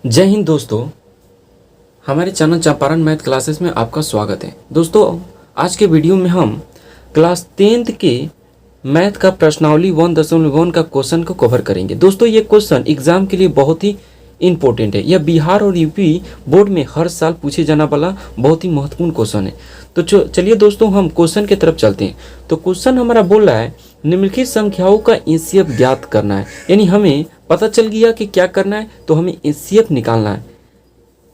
जय हिंद दोस्तों। हमारे चैनल चंपारण मैथ क्लासेस में आपका स्वागत है। दोस्तों आज के वीडियो में हम क्लास 10th के मैथ का प्रश्नावली 1.1 का क्वेश्चन को कवर करेंगे। दोस्तों ये क्वेश्चन एग्जाम के लिए बहुत ही इम्पोर्टेंट है। यह बिहार और यूपी बोर्ड में हर साल पूछे जाने वाला बहुत ही महत्वपूर्ण क्वेश्चन है। तो चलिए दोस्तों हम क्वेश्चन की तरफ चलते हैं। तो क्वेश्चन हमारा बोल रहा है निम्नलिखित संख्याओं का एचसीएफ ज्ञात करना है। यानी हमें पता चल गया कि क्या करना है, तो हमें एचसीएफ निकालना है।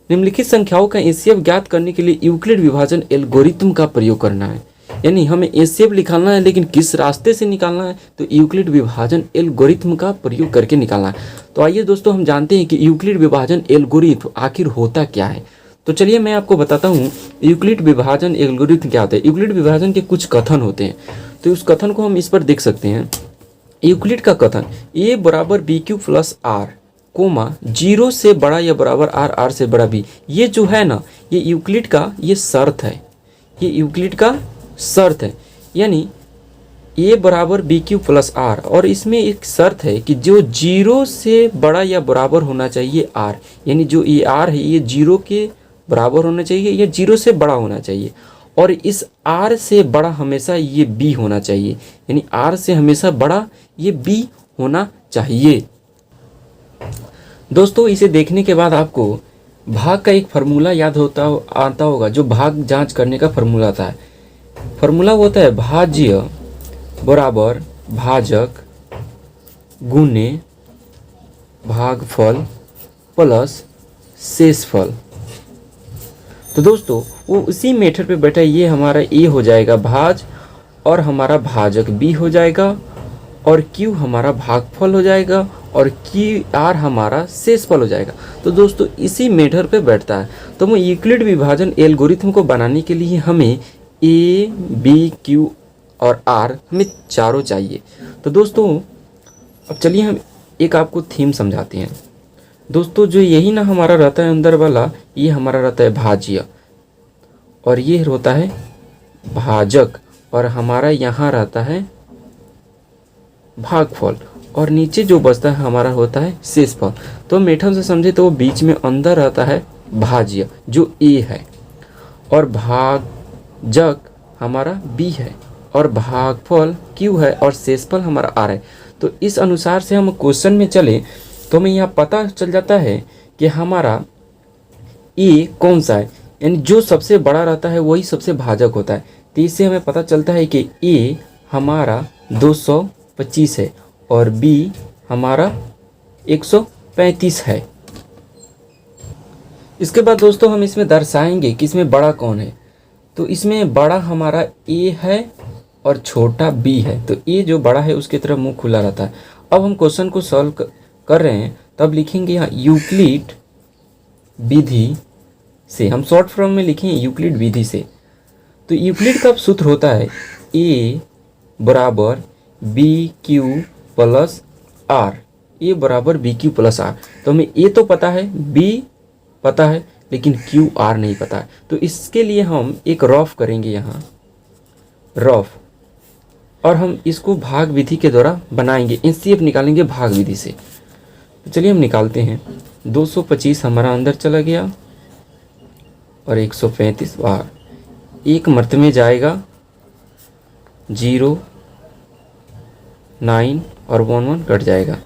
निम्नलिखित संख्याओं का एचसीएफ ज्ञात करने के लिए यूक्लिड विभाजन एल्गोरिथम का प्रयोग करना है। यानी हमें एचसीएफ निकालना है, लेकिन किस रास्ते से निकालना है, तो यूक्लिड विभाजन एल्गोरिथम का प्रयोग करके निकालना है। तो आइए दोस्तों हम जानते हैं कि यूक्लिड विभाजन एल्गोरिथम आखिर होता क्या है। तो चलिए मैं आपको बताता हूँ यूक्लिड विभाजन एल्गोरिथम क्या होता है। यूक्लिड विभाजन के कुछ कथन होते हैं, तो उस कथन को हम इस पर देख सकते हैं। यूक्लिड का कथन a बराबर b q plus r comma 0 से बड़ा या बराबर आर, आर से बड़ा बी, ये जो है ना, ये यूक्लिड का ये शर्त है। ये यूक्लिड का शर्त है। यानी a बराबर बी क्यू प्लस आर, और इसमें एक शर्त है कि जो 0 से बड़ा या बराबर होना चाहिए आर, यानी जो ये आर है ये 0 के बराबर होना चाहिए या 0 से बड़ा होना चाहिए, और इस आर से बड़ा हमेशा ये बी होना चाहिए। यानी आर से हमेशा बड़ा ये बी होना चाहिए। दोस्तों इसे देखने के बाद आपको भाग का एक फार्मूला याद आता होगा, जो भाग जांच करने का फार्मूला आता है। फार्मूला होता है भाज्य बराबर भाजक गुने भागफल प्लस शेषफल। तो दोस्तों वो उसी मेथड पे बैठा, ये हमारा ए हो जाएगा भाज, और हमारा भाजक बी हो जाएगा, और क्यू हमारा भागफल हो जाएगा, और क्यू आर हमारा शेषफल हो जाएगा। तो दोस्तों इसी मेथड पे बैठता है। तो मैं यूक्लिड विभाजन एल्गोरिथम को बनाने के लिए हमें ए बी क्यू और आर हमें चारों चाहिए। तो दोस्तों अब चलिए हम एक आपको थीम समझाते हैं। दोस्तों जो यही ना हमारा रहता है अंदर वाला, ये हमारा रहता है भाज्य, और ये होता है भाजक, और हमारा यहाँ रहता है भागफल, और नीचे जो बचता है हमारा होता है शेषफल। तो मेथड से समझे तो बीच में अंदर रहता है भाज्य जो ए है, और भाजक हमारा बी है, और भागफल क्यू है, और शेषफल हमारा आर है। तो इस अनुसार से हम क्वेश्चन में चले तो हमें यहाँ पता चल जाता है कि हमारा ए कौन सा है, यानी जो सबसे बड़ा रहता है वही सबसे भाजक होता है। तो इससे हमें पता चलता है कि ए हमारा 225 है, और बी हमारा 135 है। इसके बाद दोस्तों हम इसमें दर्शाएंगे कि इसमें बड़ा कौन है। तो इसमें बड़ा हमारा ए है और छोटा बी है। तो ए जो बड़ा है उसकी तरफ मुंह खुला रहता है। अब हम क्वेश्चन को सॉल्व कर रहे हैं, तब लिखेंगे यहाँ यूक्लिड विधि से। हम शॉर्ट फॉर्म में लिखेंगे यूक्लिड विधि से। तो यूक्लिड का सूत्र होता है ए बराबर बी क्यू प्लस आर। ए बराबर बी क्यू प्लस आर। तो हमें ए तो पता है, बी पता है, लेकिन क्यू आर नहीं पता है। तो इसके लिए हम एक रफ करेंगे यहाँ, रफ, और हम इसको भाग विधि के द्वारा बनाएंगे, एचसीएफ निकालेंगे भाग विधि से। तो चलिए हम निकालते हैं। 225 हमारा अंदर चला गया, और 135 बाहर। एक मर्त में जाएगा 0, 9 और 1 कट जाएगा।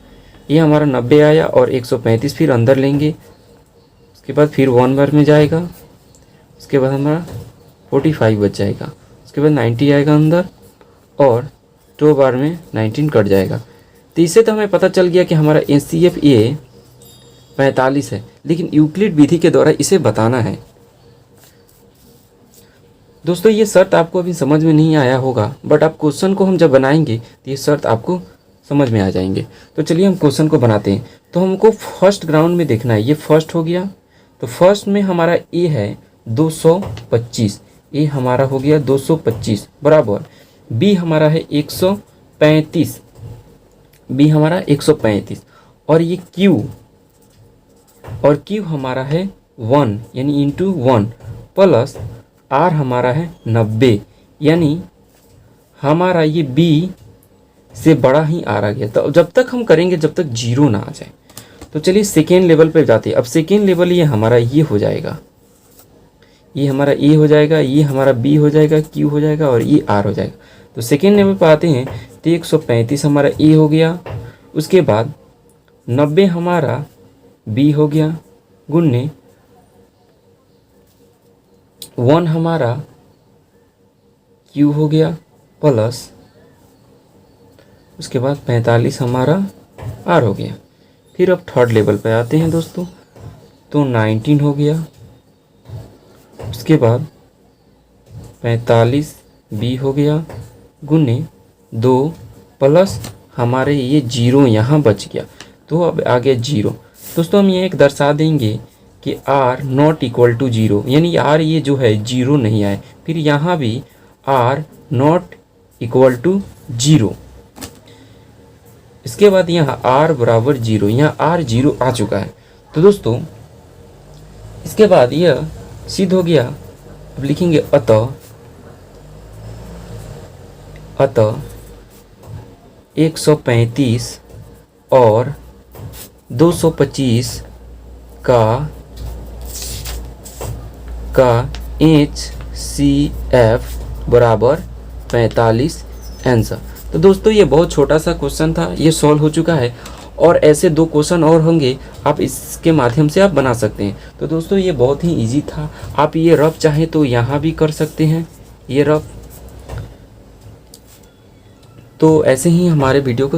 ये हमारा 90 आया, और 135 फिर अंदर लेंगे। उसके बाद फिर 1 बार में जाएगा, उसके बाद हमारा 45 बच जाएगा। उसके बाद 90 आएगा अंदर, और 2 बार में 19 कट जाएगा। तो इससे तो हमें पता चल गया कि हमारा एचसीएफ ए 45 है, लेकिन यूक्लिड विधि के द्वारा इसे बताना है। दोस्तों ये शर्त आपको अभी समझ में नहीं आया होगा, बट आप क्वेश्चन को हम जब बनाएंगे तो ये शर्त आपको समझ में आ जाएंगे। तो चलिए हम क्वेश्चन को बनाते हैं। तो हमको फर्स्ट ग्राउंड में देखना है। ये फर्स्ट हो गया, तो फर्स्ट में हमारा ए है 225। ए हमारा हो गया 225 बराबर बी हमारा है 135। बी हमारा 135, और ये क्यू, और क्यू हमारा है 1 यानी इंटू 1 प्लस आर हमारा है 90, यानी हमारा ये बी से बड़ा ही आर आ गया। तो जब तक हम करेंगे जब तक 0 ना आ जाए। तो चलिए सेकेंड लेवल पे जाते हैं। अब सेकेंड लेवल ये हमारा ये हो जाएगा, ये हमारा ए हो जाएगा, ये हमारा बी हो जाएगा, क्यू हो जाएगा और ये आर हो जाएगा। तो सेकेंड लेवल पे आते हैं तो 135 हमारा ए हो गया, उसके बाद 90 हमारा बी हो गया, गुन्ने 1 हमारा क्यू हो गया, प्लस उसके बाद 45 हमारा आर हो गया। फिर अब थर्ड लेवल पे आते हैं दोस्तों, तो 19 हो गया, उसके बाद 45 बी हो गया, गुने 2 प्लस हमारे ये जीरो यहाँ बच गया, तो अब आ गया जीरो। दोस्तों हम ये एक दर्शा देंगे कि r not equal to zero, यानी आर ये जो है जीरो नहीं आए। फिर यहाँ भी r not equal to zero, इसके बाद यहाँ आर बराबर जीरो, यहाँ आर जीरो आ चुका है। तो दोस्तों इसके बाद यह सिद्ध हो गया। अब लिखेंगे अतः 135 और 225 का HCF बराबर 45 आंसर। तो दोस्तों ये बहुत छोटा सा क्वेश्चन था, ये सॉल्व हो चुका है और ऐसे 2 क्वेश्चन और होंगे, आप इसके माध्यम से आप बना सकते हैं। तो दोस्तों ये बहुत ही इजी था, आप ये रफ चाहें तो यहाँ भी कर सकते हैं, ये रफ। तो ऐसे ही हमारे वीडियो को